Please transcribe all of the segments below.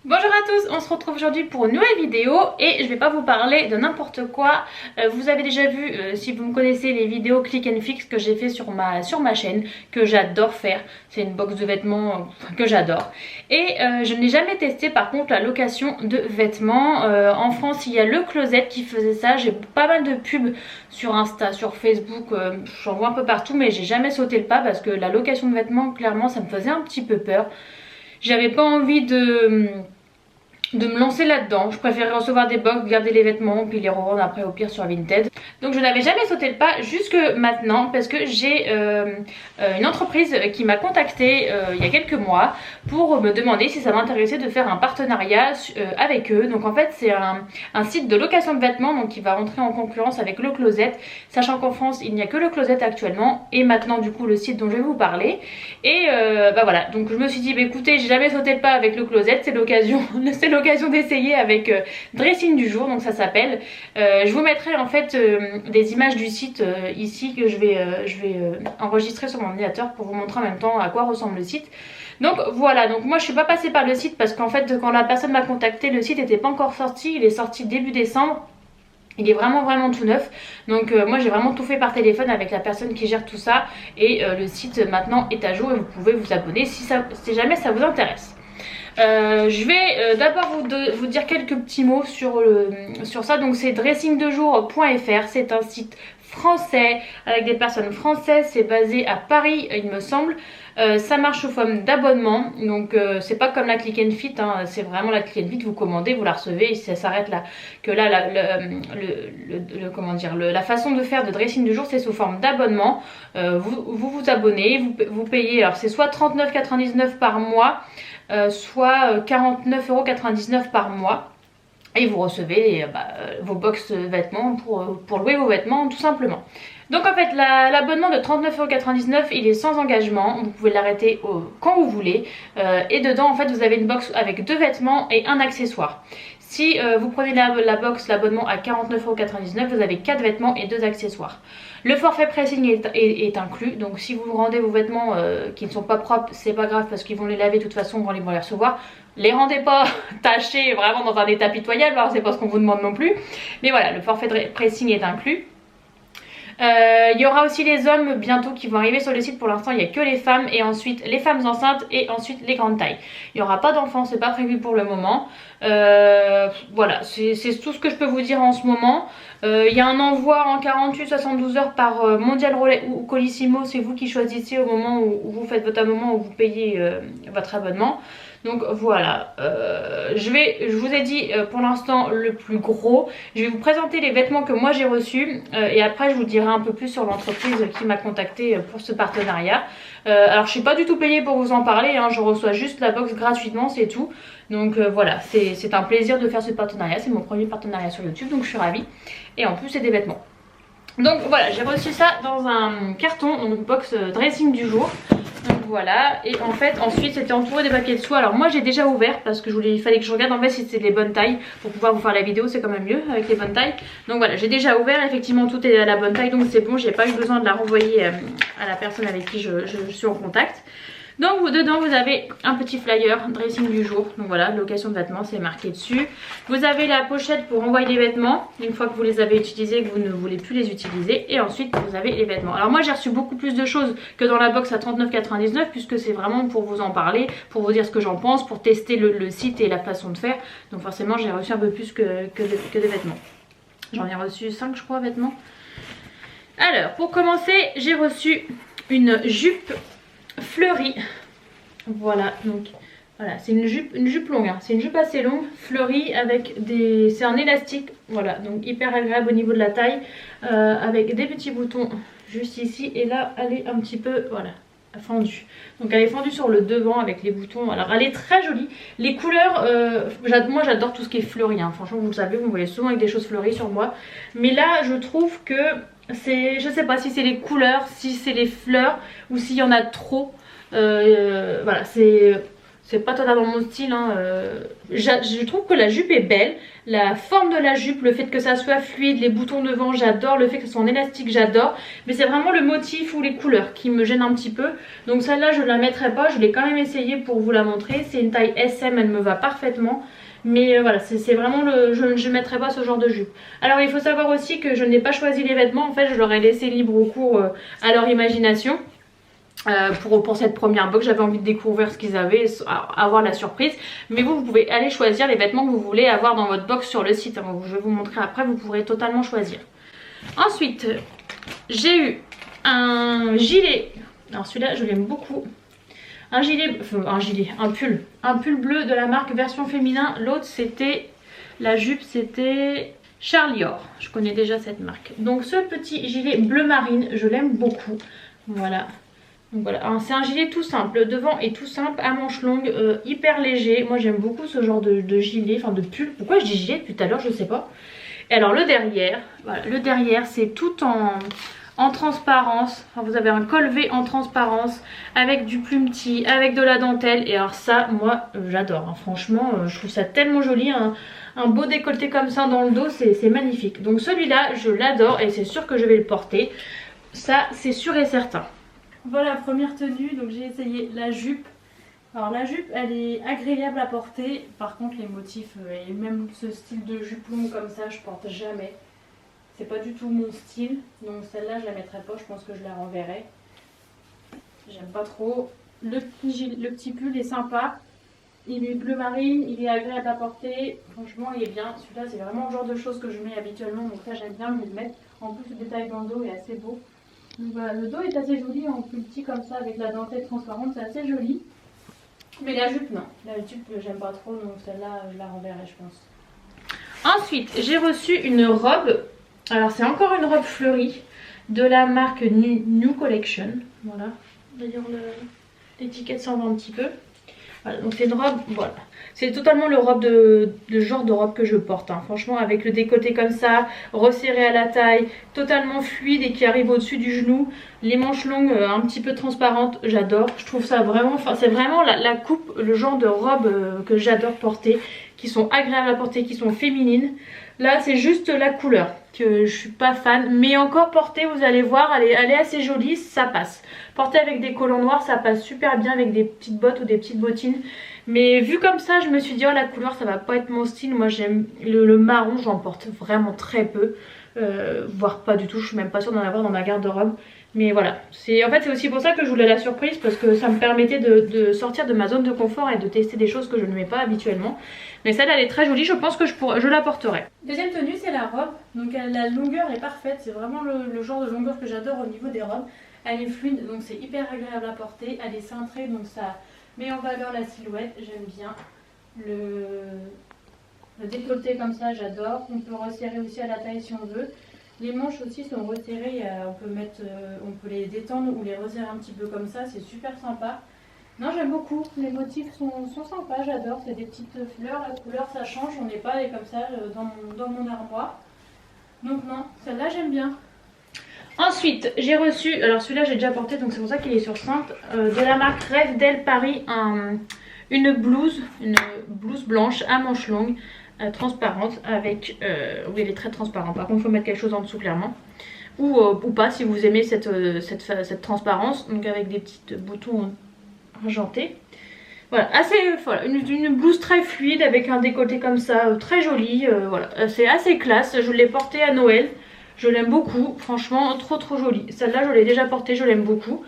Bonjour à tous, on se retrouve aujourd'hui pour une nouvelle vidéo et je vais pas vous parler de n'importe quoi. Vous avez déjà vu, si vous me connaissez, les vidéos click and fix que j'ai fait sur ma chaîne, que j'adore faire. C'est une box de vêtements que j'adore. Et je n'ai jamais testé par contre la location de vêtements. En France, il y a Le Closet qui faisait ça. J'ai pas mal de pubs sur Insta, sur Facebook, j'en vois un peu partout, mais j'ai jamais sauté le pas parce que la location de vêtements, clairement, ça me faisait un petit peu peur. J'avais pas envie de me lancer là-dedans. Je préférais recevoir des box, garder les vêtements puis les revendre après au pire sur Vinted. Donc je n'avais jamais sauté le pas jusque maintenant parce que j'ai une entreprise qui m'a contactée il y a quelques mois pour me demander si ça m'intéressait de faire un partenariat avec eux. Donc en fait c'est un site de location de vêtements donc qui va rentrer en concurrence avec Le Closet, sachant qu'en France il n'y a que Le Closet actuellement et maintenant du coup le site dont je vais vous parler. Et bah voilà, donc je me suis dit bah écoutez, j'ai jamais sauté le pas avec Le Closet, c'est l'occasion d'essayer avec Dressing du jour, donc ça s'appelle. Je vous mettrai en fait des images du site ici que je vais enregistrer sur mon ordinateur pour vous montrer en même temps à quoi ressemble le site. Donc voilà, donc moi je suis pas passée par le site parce qu'en fait quand la personne m'a contacté, le site n'était pas encore sorti, il est sorti début décembre. Il est vraiment tout neuf, donc moi j'ai vraiment tout fait par téléphone avec la personne qui gère tout ça et le site maintenant est à jour et vous pouvez vous abonner si jamais ça vous intéresse. Je vais d'abord vous dire quelques petits mots sur ça. Donc c'est dressingdejour.fr, c'est un site français avec des personnes françaises, c'est basé à Paris il me semble. Ça marche sous forme d'abonnement, donc c'est pas comme la Click and Fit, hein, c'est vraiment la Click and Fit, vous commandez, vous la recevez et ça s'arrête là. Que là la façon de faire de Dressing du jour c'est sous forme d'abonnement. Vous abonnez, vous payez, alors c'est soit 39,99 par mois, soit 49,99 € par mois. Et vous recevez vos box vêtements pour louer vos vêtements tout simplement. Donc en fait l'abonnement de 39,99 € il est sans engagement, vous pouvez l'arrêter quand vous voulez. Et dedans en fait vous avez une box avec 2 vêtements et un accessoire. Si vous prenez l'abonnement à 49,99 €, vous avez 4 vêtements et 2 accessoires. Le forfait pressing est inclus, donc si vous rendez vos vêtements qui ne sont pas propres, c'est pas grave parce qu'ils vont les laver de toute façon quand ils vont les recevoir. Les rendez pas tachés vraiment dans un état pitoyable, alors c'est pas ce qu'on vous demande non plus. Mais voilà, le forfait pressing est inclus. Il y aura aussi les hommes bientôt qui vont arriver sur le site. Pour l'instant il n'y a que les femmes et ensuite les femmes enceintes et ensuite les grandes tailles. Il n'y aura pas d'enfants, c'est pas prévu pour le moment. Voilà, c'est tout ce que je peux vous dire en ce moment. Il y a un envoi en 48-72 heures par Mondial Relais ou Colissimo, c'est vous qui choisissez au moment où vous faites votre abonnement, où vous payez votre abonnement. Donc voilà, je vous ai dit pour l'instant le plus gros. Je vais vous présenter les vêtements que moi j'ai reçus et après je vous dirai un peu plus sur l'entreprise qui m'a contacté pour ce partenariat. Alors je suis pas du tout payée pour vous en parler, hein, je reçois juste la box gratuitement, c'est tout. Donc voilà, c'est un plaisir de faire ce partenariat, c'est mon premier partenariat sur YouTube, donc je suis ravie. Et en plus c'est des vêtements. Donc voilà, j'ai reçu ça dans un carton, donc box dressing du jour. Donc voilà, et en fait ensuite c'était entouré des papiers de soie. Alors moi j'ai déjà ouvert parce que il fallait que je regarde en fait si c'était les bonnes tailles. Pour pouvoir vous faire la vidéo c'est quand même mieux avec les bonnes tailles. Donc voilà, j'ai déjà ouvert, effectivement tout est à la bonne taille, donc c'est bon, j'ai pas eu besoin de la renvoyer à la personne avec qui je suis en contact. Donc dedans vous avez un petit flyer dressing du jour, donc voilà, location de vêtements, c'est marqué dessus. Vous avez la pochette pour envoyer les vêtements une fois que vous les avez utilisés, que vous ne voulez plus les utiliser, et ensuite vous avez les vêtements. Alors moi j'ai reçu beaucoup plus de choses que dans la box à 39,99 € puisque c'est vraiment pour vous en parler, pour vous dire ce que j'en pense, pour tester le site et la façon de faire. Donc forcément j'ai reçu un peu plus que des vêtements. J'en ai reçu 5 je crois vêtements. Alors pour commencer j'ai reçu une jupe fleurie. Voilà, donc voilà, c'est une jupe longue, hein. C'est une jupe assez longue, fleurie avec c'est un élastique, voilà, donc hyper agréable au niveau de la taille, avec des petits boutons juste ici, et là elle est un petit peu, voilà, fendue. Donc elle est fendue sur le devant avec les boutons. Alors elle est très jolie. Les couleurs, moi j'adore tout ce qui est fleuri, hein. Franchement vous le savez, vous me voyez souvent avec des choses fleuries sur moi. Mais là je trouve que je sais pas si c'est les couleurs, si c'est les fleurs ou s'il y en a trop. Voilà, c'est c'est pas totalement mon style, hein. Je trouve que la jupe est belle, la forme de la jupe, le fait que ça soit fluide, les boutons devant j'adore, le fait que ce soit en élastique j'adore, mais c'est vraiment le motif ou les couleurs qui me gênent un petit peu. Donc celle-là je la mettrai pas, je l'ai quand même essayé pour vous la montrer, c'est une taille SM, elle me va parfaitement. Mais voilà, c'est vraiment je ne mettrai pas ce genre de jupe. Alors il faut savoir aussi que je n'ai pas choisi les vêtements, en fait je leur ai laissé libre cours à leur imagination. Pour cette première box, j'avais envie de découvrir ce qu'ils avaient, avoir la surprise. Mais vous pouvez aller choisir les vêtements que vous voulez avoir dans votre box sur le site, hein. Je vais vous montrer après, vous pourrez totalement choisir. Ensuite, j'ai eu un gilet. Alors celui-là, je l'aime beaucoup. Un pull bleu de la marque version féminin. L'autre, c'était, la jupe, c'était Charlie Or. Je connais déjà cette marque. Donc ce petit gilet bleu marine, je l'aime beaucoup. Voilà. Donc voilà, c'est un gilet tout simple, le devant est tout simple, à manches longues, hyper léger. Moi j'aime beaucoup ce genre de gilet, enfin de pull. Pourquoi je dis gilet depuis tout à l'heure, je sais pas. Et alors le derrière, voilà, le derrière c'est tout en transparence. Enfin, vous avez un col V en transparence, avec du plumetis, avec de la dentelle. Et alors ça, moi j'adore, hein. Franchement, je trouve ça tellement joli, hein. Un beau décolleté comme ça dans le dos, c'est magnifique. Donc celui-là, je l'adore et c'est sûr que je vais le porter. Ça, c'est sûr et certain. Voilà, première tenue, donc j'ai essayé la jupe. Alors la jupe, elle est agréable à porter. Par contre les motifs et même ce style de jupe longue comme ça, je porte jamais. C'est pas du tout mon style. Donc celle-là, je la mettrai pas, je pense que je la renverrai. J'aime pas trop. Le petit pull est sympa. Il est bleu marine, il est agréable à porter. Franchement, il est bien. Celui-là, c'est vraiment le genre de choses que je mets habituellement. Donc ça, j'aime bien le mettre. En plus, le détail dans le dos est assez beau. Donc voilà, le dos est assez joli en plus petit comme ça avec la dentelle transparente, c'est assez joli. Mais la jupe non, la jupe j'aime pas trop, donc celle-là je la renverrai je pense. Ensuite j'ai reçu une robe, alors c'est encore une robe fleurie de la marque New Collection. Voilà, d'ailleurs l'étiquette s'en va un petit peu. Voilà, donc c'est une robe, voilà. C'est totalement le genre de robe que je porte, hein. Franchement avec le décolleté comme ça, resserré à la taille, totalement fluide et qui arrive au-dessus du genou. Les manches longues un petit peu transparentes, j'adore. Je trouve ça vraiment, enfin c'est vraiment la coupe, le genre de robe que j'adore porter, qui sont agréables à porter, qui sont féminines. Là c'est juste la couleur que je suis pas fan, mais encore portée vous allez voir, elle est assez jolie, ça passe. Portée avec des collants noirs ça passe super bien avec des petites bottes ou des petites bottines. Mais vu comme ça je me suis dit oh la couleur ça va pas être mon style. Moi j'aime le marron, j'en porte vraiment très peu, voire pas du tout, je suis même pas sûre d'en avoir dans ma garde-robe. Mais voilà, en fait c'est aussi pour ça que je voulais la surprise, parce que ça me permettait de sortir de ma zone de confort et de tester des choses que je ne mets pas habituellement. Mais celle-là elle est très jolie, je pense que je la porterai. Deuxième tenue c'est la robe, donc la longueur est parfaite, c'est vraiment le genre de longueur que j'adore au niveau des robes. Elle est fluide donc c'est hyper agréable à porter, elle est cintrée donc ça met en valeur la silhouette, j'aime bien. Le décolleté comme ça j'adore, on peut resserrer aussi à la taille si on veut. Les manches aussi sont resserrées, on peut les détendre ou les resserrer un petit peu comme ça, c'est super sympa. Non j'aime beaucoup, les motifs sont sympas, j'adore, c'est des petites fleurs, la couleur ça change, on n'est pas comme ça dans mon armoire. Donc non, celle-là j'aime bien. Ensuite j'ai reçu, alors celui-là j'ai déjà porté donc c'est pour ça qu'il est sur Sainte, de la marque Rêve d'Elle Paris, une blouse blanche à manches longues. Transparente avec oui elle est très transparente, par contre il faut mettre quelque chose en dessous clairement ou pas si vous aimez cette transparence, donc avec des petits boutons argentés. Voilà, voilà, une blouse très fluide avec un décolleté comme ça, très joli, voilà, c'est assez classe. Je l'ai portée à Noël, je l'aime beaucoup, franchement trop jolie. Celle-là je l'ai déjà portée, je l'aime beaucoup.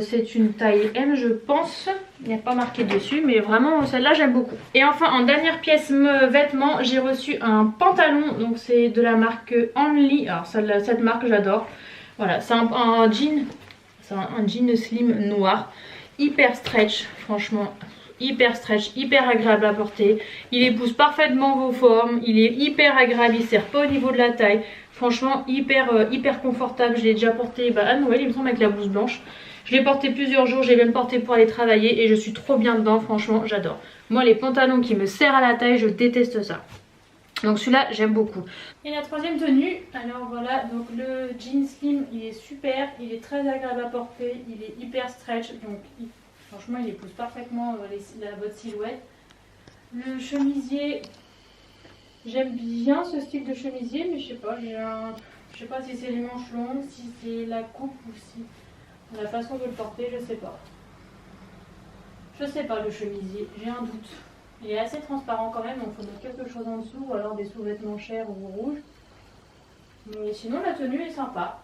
C'est une taille M je pense, il n'y a pas marqué dessus, mais vraiment celle-là j'aime beaucoup. Et enfin en dernière pièce vêtements, j'ai reçu un pantalon, donc c'est de la marque Only, alors cette marque j'adore. Voilà, c'est un jean, c'est un jean slim noir, hyper stretch, franchement hyper stretch, hyper agréable à porter. Il épouse parfaitement vos formes, il est hyper agréable, il ne serre pas au niveau de la taille. Franchement hyper confortable, je l'ai déjà porté à Noël il me semble avec la blouse blanche. Je l'ai porté plusieurs jours, je l'ai même porté pour aller travailler et je suis trop bien dedans, franchement j'adore. Moi les pantalons qui me serrent à la taille, je déteste ça. Donc celui-là j'aime beaucoup. Et la troisième tenue, alors voilà, donc le jean slim il est super, il est très agréable à porter, il est hyper stretch, donc Franchement, il épouse parfaitement votre silhouette. Le chemisier, j'aime bien ce style de chemisier, mais je sais pas si c'est les manches longues, si c'est la coupe ou si la façon de le porter, je sais pas. Je sais pas le chemisier, j'ai un doute. Il est assez transparent quand même, donc il faut mettre quelque chose en dessous, ou alors des sous-vêtements chers ou rouges. Mais sinon la tenue est sympa,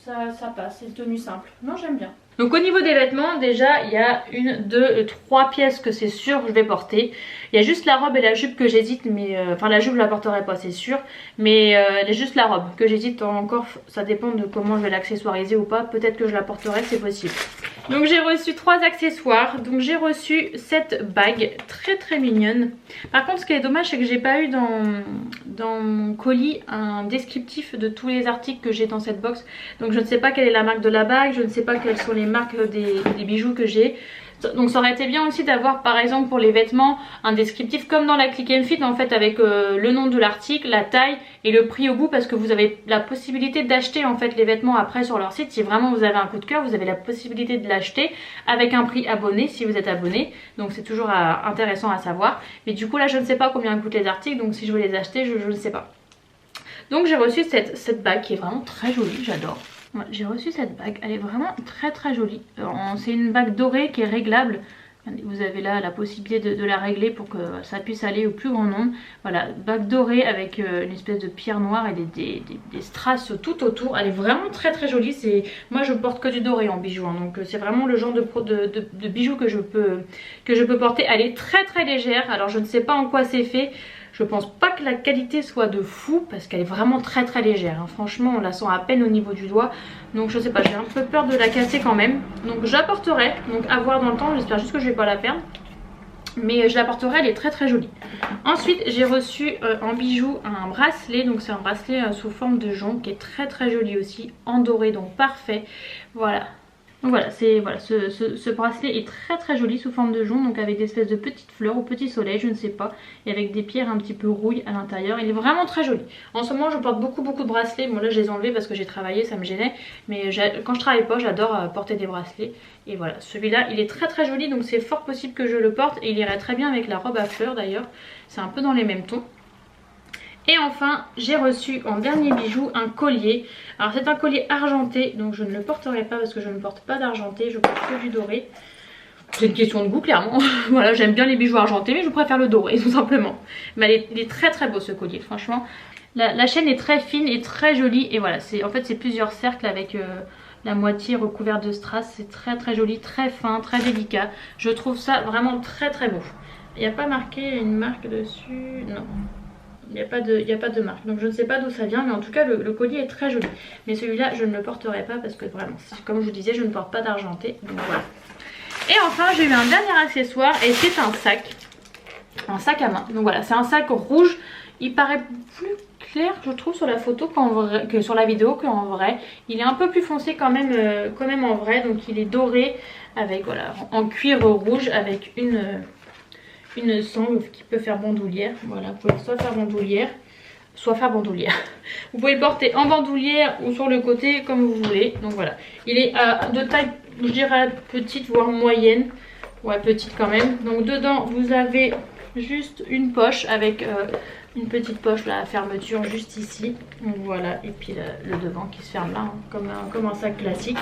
ça passe, c'est une tenue simple. Non, j'aime bien. Donc au niveau des vêtements, déjà il y a 1, 2, 3 pièces que c'est sûr que je vais porter. Il y a juste la robe et la jupe que j'hésite, mais enfin la jupe je la porterai pas c'est sûr. Mais il y a juste la robe que j'hésite encore, ça dépend de comment je vais l'accessoiriser ou pas. Peut-être que je la porterai, c'est possible. Donc j'ai reçu 3 accessoires. Donc j'ai reçu cette bague très mignonne. Par contre ce qui est dommage c'est que j'ai pas eu dans mon colis un descriptif de tous les articles que j'ai dans cette box. Donc je ne sais pas quelle est la marque de la bague, je ne sais pas quelles sont les marques des bijoux que j'ai. Donc ça aurait été bien aussi d'avoir par exemple pour les vêtements un descriptif comme dans la Click and Fit en fait avec le nom de l'article, la taille et le prix au bout, parce que vous avez la possibilité d'acheter en fait les vêtements après sur leur site. Si vraiment vous avez un coup de cœur, vous avez la possibilité de l'acheter avec un prix abonné si vous êtes abonné. Donc c'est toujours intéressant à savoir. Mais du coup là je ne sais pas combien coûtent les articles, donc si je veux les acheter je ne sais pas. Donc j'ai reçu cette bague qui est vraiment très jolie, j'adore. Ouais, j'ai reçu cette bague, elle est vraiment très jolie. C'est une bague dorée qui est réglable. Vous avez là la possibilité de la régler pour que ça puisse aller au plus grand nombre. Voilà, bague dorée avec une espèce de pierre noire et des strass tout autour. Elle est vraiment très jolie. Moi je porte que du doré en bijoux, hein, donc c'est vraiment le genre de bijoux que je peux porter. Elle est très légère, alors je ne sais pas en quoi c'est fait. Je pense pas que la qualité soit de fou parce qu'elle est vraiment très légère, hein. Franchement on la sent à peine au niveau du doigt. Donc je sais pas, j'ai un peu peur de la casser quand même. Donc je la porterai, donc à voir dans le temps, j'espère juste que je vais pas la perdre. Mais je la porterai, elle est très jolie. Ensuite j'ai reçu en bijoux un bracelet. Donc c'est un bracelet sous forme de jonc qui est très joli aussi, en doré, donc parfait. Voilà. Donc voilà, ce bracelet est très joli sous forme de jonc, donc avec des espèces de petites fleurs au petit soleil, je ne sais pas, et avec des pierres un petit peu rouilles à l'intérieur. Il est vraiment très joli. En ce moment je porte beaucoup de bracelets. Bon là je les ai enlevés parce que j'ai travaillé, ça me gênait, mais quand je travaille pas j'adore porter des bracelets. Et voilà, celui-là il est très joli, donc c'est fort possible que je le porte, et il irait très bien avec la robe à fleurs d'ailleurs, c'est un peu dans les mêmes tons. Et enfin j'ai reçu en dernier bijou un collier. Alors c'est un collier argenté, donc je ne le porterai pas parce que je ne porte pas d'argenté, je porte que du doré. C'est une question de goût clairement. Voilà, j'aime bien les bijoux argentés mais je préfère le doré tout simplement. Mais il est très beau ce collier, franchement. La chaîne est très fine et très jolie, et voilà, en fait c'est plusieurs cercles avec la moitié recouverte de strass. C'est très joli, très fin, très délicat. Je trouve ça vraiment très beau. Il n'y a pas marqué une marque dessus, non. Il n'y a pas de marque, donc je ne sais pas d'où ça vient, mais en tout cas le collier est très joli. Mais celui-là je ne le porterai pas parce que vraiment, comme je vous disais, je ne porte pas d'argenté, donc voilà. Et enfin j'ai eu un dernier accessoire, et c'est un sac à main. Donc voilà, c'est un sac rouge. Il paraît plus clair je trouve sur la photo que sur la vidéo qu'en vrai. Il est un peu plus foncé quand même en vrai, donc il est doré avec, voilà, en cuir rouge avec une sangle qui peut faire bandoulière. Voilà, vous pouvez soit faire bandoulière. Vous pouvez le porter en bandoulière ou sur le côté comme vous voulez. Donc voilà, il est de taille, je dirais petite voire moyenne. Ouais, petite quand même. Donc dedans vous avez juste une poche avec une petite poche là à fermeture juste ici. Donc voilà, et puis le devant qui se ferme là, hein, comme un sac classique.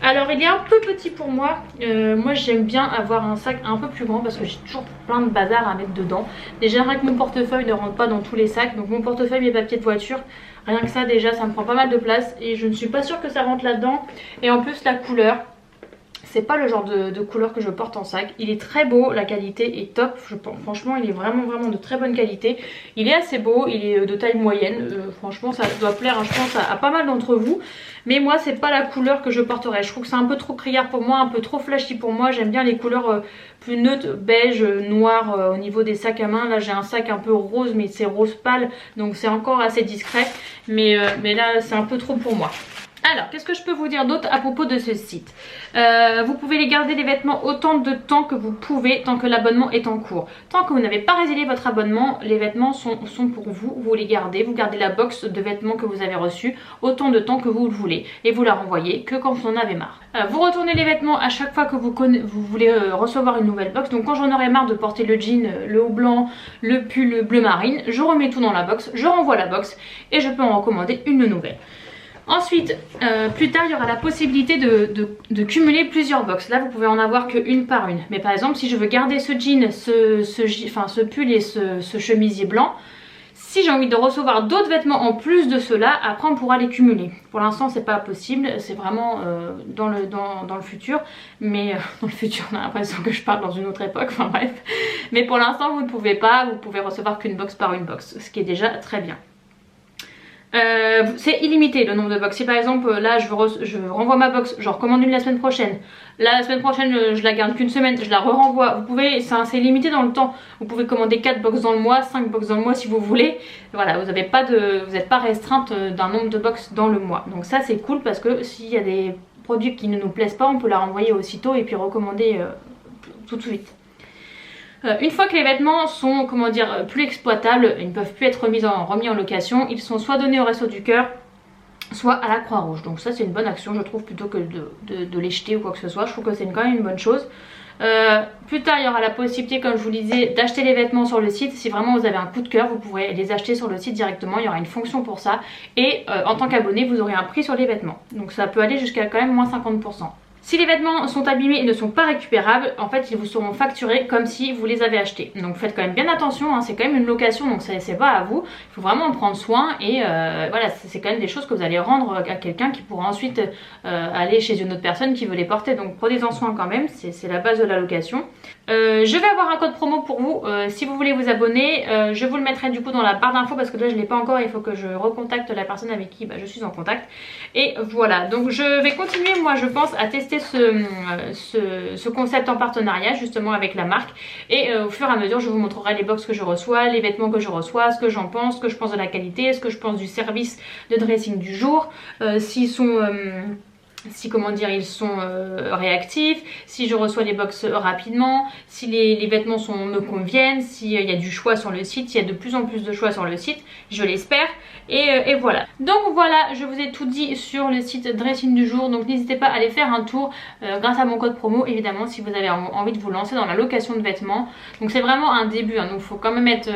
Alors il est un peu petit pour moi. Moi j'aime bien avoir un sac un peu plus grand parce que j'ai toujours plein de bazar à mettre dedans. Déjà rien que mon portefeuille ne rentre pas dans tous les sacs. Donc mon portefeuille, mes papiers de voiture, rien que ça déjà ça me prend pas mal de place. Et je ne suis pas sûre que ça rentre là-dedans. Et en plus la couleur, c'est pas le genre de couleur que je porte en sac. Il est très beau, la qualité est top, je pense. Franchement il est vraiment de très bonne qualité. Il est assez beau, il est de taille moyenne. Franchement ça doit plaire, hein, je pense à pas mal d'entre vous. Mais moi c'est pas la couleur que je porterai. Je trouve que c'est un peu trop criard pour moi, un peu trop flashy pour moi. J'aime bien les couleurs plus neutres, beige, noir au niveau des sacs à main. Là j'ai un sac un peu rose, mais c'est rose pâle, donc c'est encore assez discret. Mais là c'est un peu trop pour moi. Alors, qu'est-ce que je peux vous dire d'autre à propos de ce site? Vous pouvez les garder les vêtements autant de temps que vous pouvez, tant que l'abonnement est en cours. Tant que vous n'avez pas résilié votre abonnement, les vêtements sont pour vous. Vous les gardez, vous gardez la box de vêtements que vous avez reçus autant de temps que vous le voulez. Et vous la renvoyez que quand vous en avez marre. Vous retournez les vêtements à chaque fois que vous voulez recevoir une nouvelle box. Donc quand j'en aurai marre de porter le jean, le haut blanc, le pull bleu marine, je remets tout dans la box, je renvoie la box et je peux en recommander une nouvelle. Ensuite, plus tard, il y aura la possibilité de cumuler plusieurs box. Là, vous pouvez en avoir qu'une par une. Mais par exemple, si je veux garder ce jean, ce pull et ce chemisier blanc, si j'ai envie de recevoir d'autres vêtements en plus de ceux-là, après on pourra les cumuler. Pour l'instant, c'est pas possible, c'est vraiment dans le futur. Mais dans le futur, on a l'impression que je parle dans une autre époque, enfin bref. Mais pour l'instant, vous ne pouvez pas, vous pouvez recevoir qu'une box par une box, ce qui est déjà très bien. C'est illimité le nombre de box. Si par exemple là je renvoie ma box, je recommande une la semaine prochaine. La semaine prochaine je la garde qu'une semaine, je la renvoie. Vous pouvez, c'est limité dans le temps. Vous pouvez commander 4 box dans le mois, 5 box dans le mois si vous voulez. Voilà, vous n'êtes pas restreinte d'un nombre de box dans le mois. Donc ça c'est cool parce que s'il y a des produits qui ne nous plaisent pas, on peut la renvoyer aussitôt et puis recommander tout de suite. Une fois que les vêtements sont, comment dire, plus exploitables, ils ne peuvent plus être remis en location, ils sont soit donnés au Resto du Cœur, soit à la Croix-Rouge. Donc ça c'est une bonne action je trouve, plutôt que de les jeter ou quoi que ce soit. Je trouve que c'est quand même une bonne chose. Plus tard il y aura la possibilité, comme je vous le disais, d'acheter les vêtements sur le site. Si vraiment vous avez un coup de cœur, vous pourrez les acheter sur le site directement, il y aura une fonction pour ça. Et en tant qu'abonné vous aurez un prix sur les vêtements. Donc ça peut aller jusqu'à quand même moins 50%. Si les vêtements sont abîmés et ne sont pas récupérables, en fait ils vous seront facturés comme si vous les avez achetés. Donc faites quand même bien attention, hein, c'est quand même une location, donc c'est pas à vous. Il faut vraiment en prendre soin et voilà, c'est quand même des choses que vous allez rendre à quelqu'un qui pourra ensuite aller chez une autre personne qui veut les porter. Donc prenez-en soin quand même, c'est la base de la location. Je vais avoir un code promo pour vous si vous voulez vous abonner. Je vous le mettrai du coup dans la barre d'infos parce que là je ne l'ai pas encore, il faut que je recontacte la personne avec qui je suis en contact. Et voilà, donc je vais continuer moi je pense à tester ce concept en partenariat justement avec la marque. Et au fur et à mesure je vous montrerai les box que je reçois, les vêtements que je reçois, ce que j'en pense, ce que je pense de la qualité, ce que je pense du service de dressing du jour, s'ils sont... comment dire, ils sont réactifs, si je reçois les box rapidement, si les vêtements me conviennent, s'il y a du choix sur le site, s'il y a de plus en plus de choix sur le site, je l'espère. Et voilà. Donc voilà, je vous ai tout dit sur le site Dressing du jour. Donc n'hésitez pas à aller faire un tour grâce à mon code promo évidemment si vous avez envie de vous lancer dans la location de vêtements. Donc c'est vraiment un début, hein, donc il faut quand même être,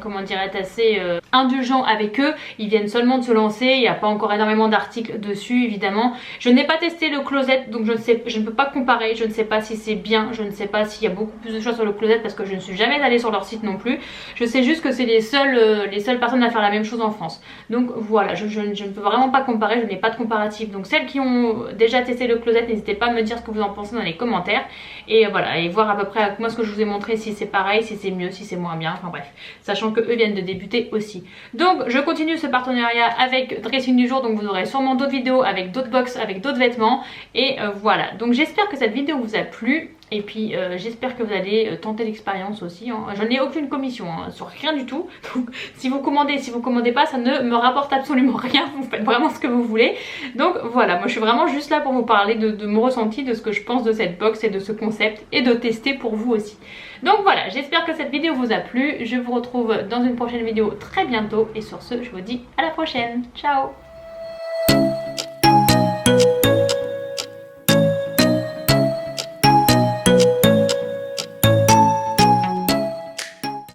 comment dire, être assez indulgent avec eux. Ils viennent seulement de se lancer, il n'y a pas encore énormément d'articles dessus évidemment. Je n'ai pas testé le closet donc je ne peux pas comparer, je ne sais pas si c'est bien, je ne sais pas s'il y a beaucoup plus de choses sur le closet parce que je ne suis jamais allée sur leur site non plus. Je sais juste que c'est les seules personnes à faire la même chose en France. Donc voilà, je ne peux vraiment pas comparer, je n'ai pas de comparatif. Donc celles qui ont déjà testé le closet, n'hésitez pas à me dire ce que vous en pensez dans les commentaires. Et voilà, et voir à peu près avec moi ce que je vous ai montré, si c'est pareil, si c'est mieux, si c'est moins bien, enfin bref. Sachant que eux viennent de débuter aussi. Donc je continue ce partenariat avec Dressing du jour, donc vous aurez sûrement d'autres vidéos avec d'autres box, avec d'autres vêtements. Et voilà, donc j'espère que cette vidéo vous a plu. Et puis j'espère que vous allez tenter l'expérience aussi, hein. Je n'ai aucune commission hein, sur rien du tout. Donc si vous commandez pas, ça ne me rapporte absolument rien. Vous faites vraiment ce que vous voulez. Donc voilà, moi je suis vraiment juste là pour vous parler de mon ressenti, de ce que je pense de cette box et de ce concept, et de tester pour vous aussi. Donc voilà, j'espère que cette vidéo vous a plu. Je vous retrouve dans une prochaine vidéo très bientôt. Et sur ce, je vous dis à la prochaine. Ciao!